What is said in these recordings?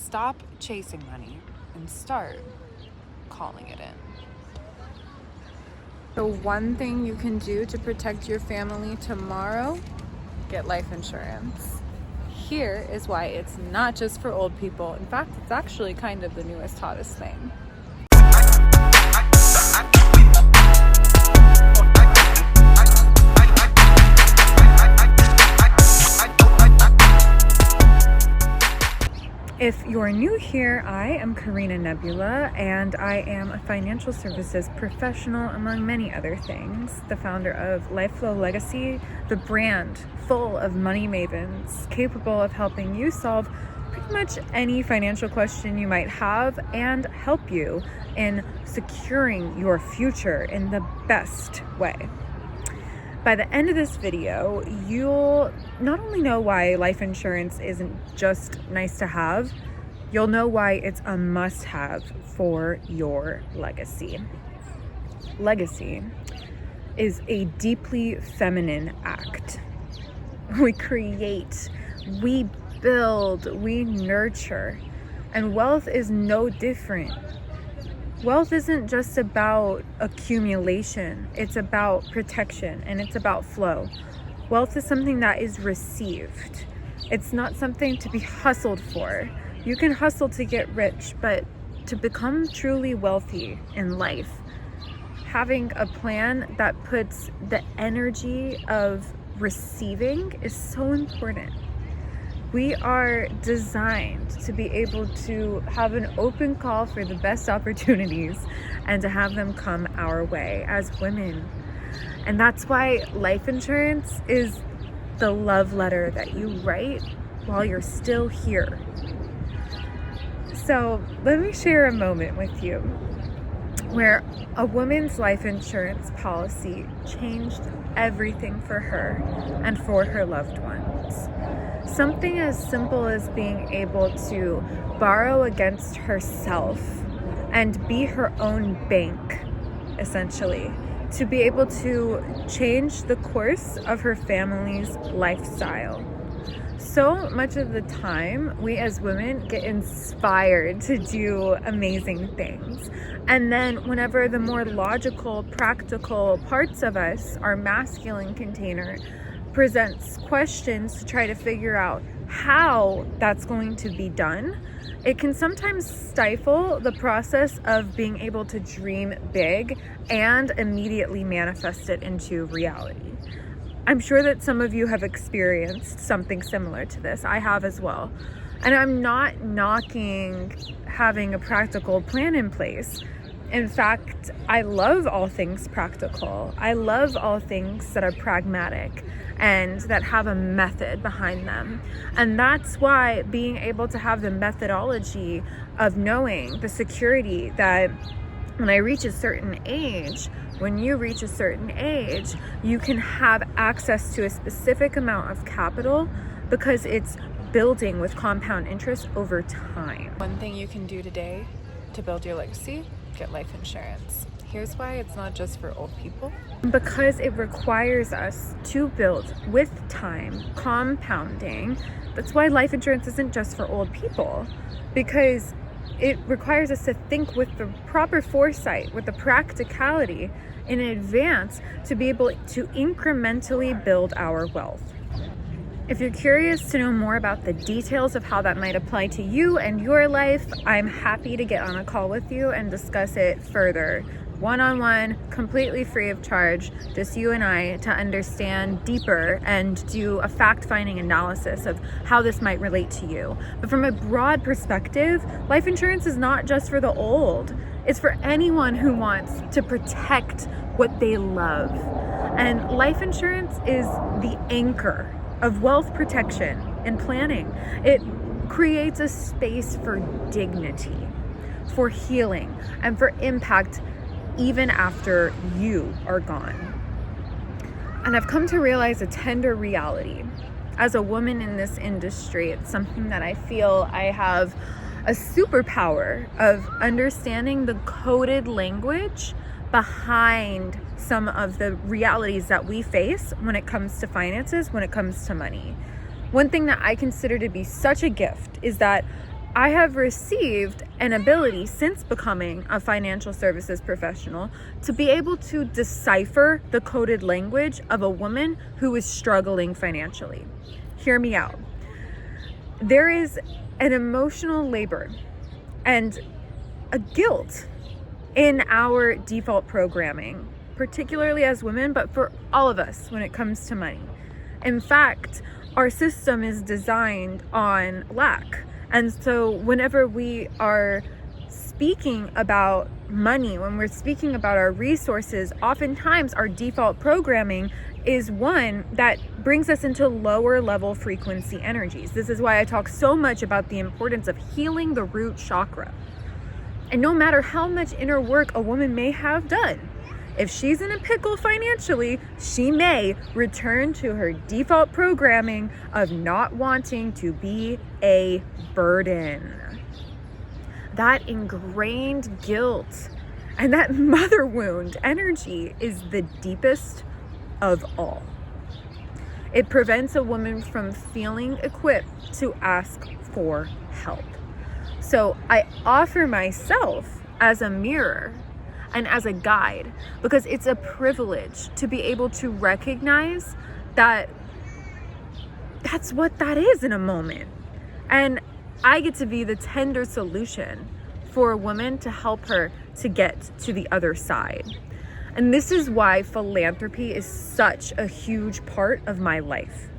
Stop chasing money and start calling it in. So one thing you can do to protect your family tomorrow, get life insurance. Here is why it's not just for old people. In fact, it's actually kind of the newest, hottest thing. If you're new here, I am Karina Nebula, and I am a financial services professional, among many other things. The founder of LifeFlow Legacy, the brand full of money mavens capable of helping you solve pretty much any financial question you might have and help you in securing your future in the best way. By the end of this video, you'll not only know why life insurance isn't just nice to have, you'll know why it's a must-have for your legacy. Legacy is a deeply feminine act. We create, we build, we nurture, and wealth is no different. Wealth isn't just about accumulation, it's about protection and it's about flow. Wealth is something that is received. It's not something to be hustled for. You can hustle to get rich, but to become truly wealthy in life, having a plan that puts the energy of receiving is so important. We are designed to be able to have an open call for the best opportunities and to have them come our way as women. And that's why life insurance is the love letter that you write while you're still here. So let me share a moment with you where a woman's life insurance policy changed everything for her and for her loved ones. Something as simple as being able to borrow against herself and be her own bank, essentially, to be able to change the course of her family's lifestyle. So much of the time, we as women get inspired to do amazing things. And then whenever the more logical, practical parts of us, our masculine container, presents questions to try to figure out how that's going to be done, it can sometimes stifle the process of being able to dream big and immediately manifest it into reality. I'm sure that some of you have experienced something similar to this. I have as well. And I'm not knocking having a practical plan in place. In fact, I love all things practical. I love all things that are pragmatic and that have a method behind them. And that's why being able to have the methodology of knowing the security that when I reach a certain age, when you reach a certain age, you can have access to a specific amount of capital because it's building with compound interest over time. One thing you can do today to build your legacy, get life insurance. Here's why it's not just for old people. Because it requires us to build with time, compounding. That's why life insurance isn't just for old people, because it requires us to think with the proper foresight, with the practicality in advance to be able to incrementally build our wealth. If you're curious to know more about the details of how that might apply to you and your life, I'm happy to get on a call with you and discuss it further. One-on-one, completely free of charge, just you and I to understand deeper and do a fact-finding analysis of how this might relate to you. But from a broad perspective, life insurance is not just for the old. It's for anyone who wants to protect what they love. And life insurance is the anchor of wealth protection and planning. It creates a space for dignity, for healing, and for impact even after you are gone. And I've come to realize a tender reality. As a woman in this industry, it's something that I feel I have a superpower of understanding the coded language behind some of the realities that we face when it comes to finances, when it comes to money. One thing that I consider to be such a gift is that I have received an ability since becoming a financial services professional to be able to decipher the coded language of a woman who is struggling financially. Hear me out. There is an emotional labor and a guilt in our default programming, particularly as women, but for all of us when it comes to money. In fact, our system is designed on lack. And so whenever we are speaking about money, when we're speaking about our resources, oftentimes our default programming is one that brings us into lower level frequency energies. This is why I talk so much about the importance of healing the root chakra. And no matter how much inner work a woman may have done, if she's in a pickle financially, she may return to her default programming of not wanting to be a burden. That ingrained guilt and that mother wound energy is the deepest of all. It prevents a woman from feeling equipped to ask for help. So I offer myself as a mirror and as a guide, because it's a privilege to be able to recognize that that's what that is in a moment. And I get to be the tender solution for a woman to help her to get to the other side. And this is why philanthropy is such a huge part of my life.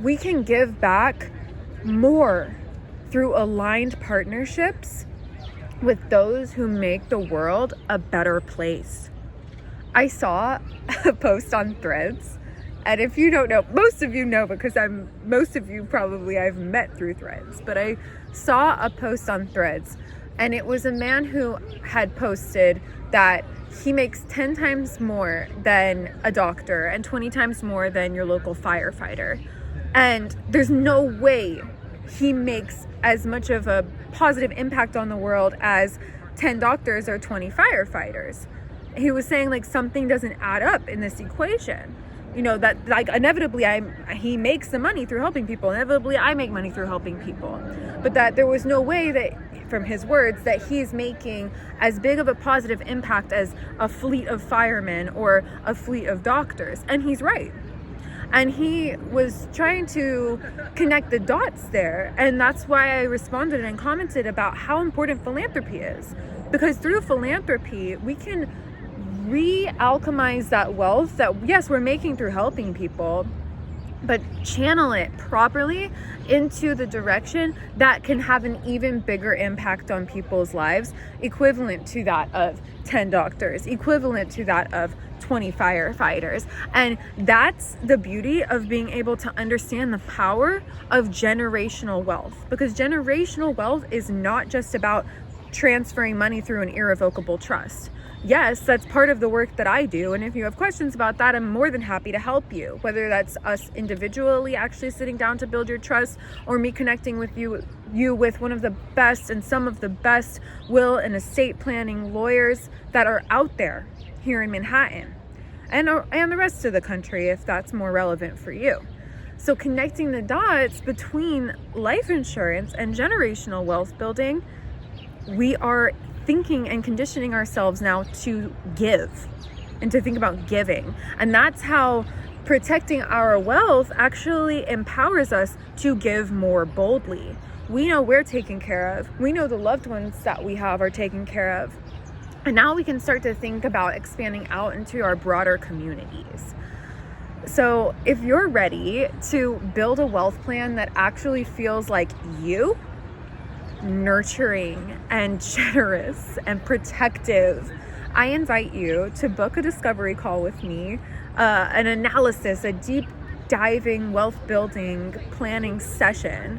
We can give back more through aligned partnerships with those who make the world a better place. I saw a post on Threads, and if you don't know, most of you know because most of you probably I've met through Threads, but I saw a post on Threads, and it was a man who had posted that he makes 10 times more than a doctor and 20 times more than your local firefighter. And there's no way he makes as much of a positive impact on the world as 10 doctors or 20 firefighters. He was saying like something doesn't add up in this equation. You know, that like inevitably he makes the money through helping people. Inevitably I make money through helping people. But that there was no way that, from his words, that he's making as big of a positive impact as a fleet of firemen or a fleet of doctors. And he's right. And he was trying to connect the dots there. And that's why I responded and commented about how important philanthropy is. Because through philanthropy, we can re-alchemize that wealth that, yes, we're making through helping people, but channel it properly into the direction that can have an even bigger impact on people's lives, equivalent to that of 10 doctors, equivalent to that of 20 firefighters. And that's the beauty of being able to understand the power of generational wealth, because generational wealth is not just about transferring money through an irrevocable trust. Yes, that's part of the work that I do. And if you have questions about that, I'm more than happy to help you, whether that's us individually actually sitting down to build your trust, or me connecting with you with one of the best and some of the best will and estate planning lawyers that are out there here in Manhattan and the rest of the country, if that's more relevant for you. So connecting the dots between life insurance and generational wealth building, we are thinking and conditioning ourselves now to give and to think about giving. And that's how protecting our wealth actually empowers us to give more boldly. We know we're taken care of. We know the loved ones that we have are taken care of. And now we can start to think about expanding out into our broader communities. So if you're ready to build a wealth plan that actually feels like you, nurturing and generous and protective, I invite you to book a discovery call with me, an analysis, a deep diving wealth building planning session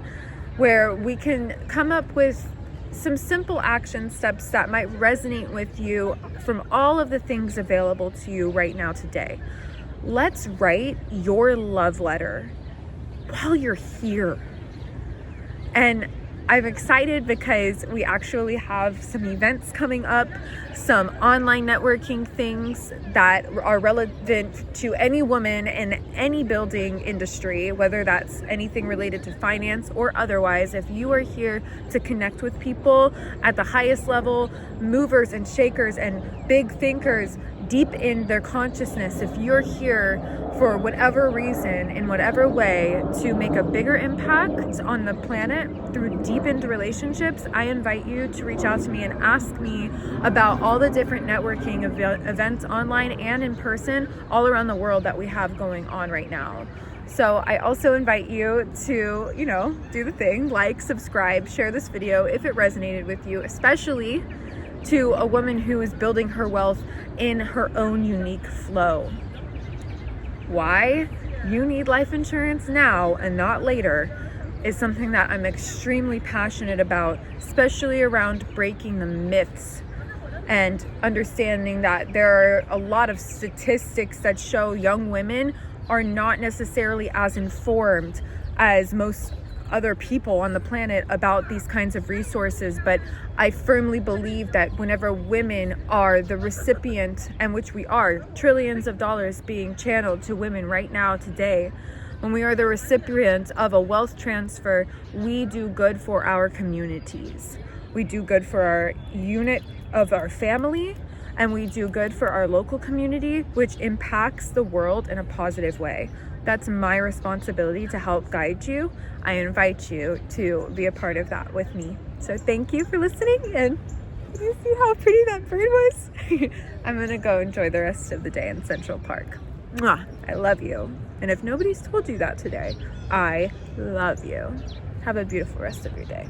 where we can come up with some simple action steps that might resonate with you from all of the things available to you right now today. Let's write your love letter while you're here. And I'm excited because we actually have some events coming up, some online networking things that are relevant to any woman in any building industry, whether that's anything related to finance or otherwise. If you are here to connect with people at the highest level, movers and shakers and big thinkers deep in their consciousness, if you're here for whatever reason, in whatever way, to make a bigger impact on the planet through deepened relationships, I invite you to reach out to me and ask me about all the different networking events online and in person all around the world that we have going on right now. So I also invite you to, do the thing, like, subscribe, share this video if it resonated with you, especially to a woman who is building her wealth in her own unique flow. Why you need life insurance now and not later is something that I'm extremely passionate about, especially around breaking the myths and understanding that there are a lot of statistics that show young women are not necessarily as informed as most other people on the planet about these kinds of resources. But I firmly believe that whenever women are the recipient, and which we are, trillions of dollars being channeled to women right now today, when we are the recipient of a wealth transfer, we do good for our communities. We do good for our unit of our family, and we do good for our local community, which impacts the world in a positive way. That's my responsibility to help guide you. I invite you to be a part of that with me. So thank you for listening, and you see how pretty that bird was? I'm gonna go enjoy the rest of the day in Central Park. Mwah, I love you. And if nobody's told you that today, I love you. Have a beautiful rest of your day.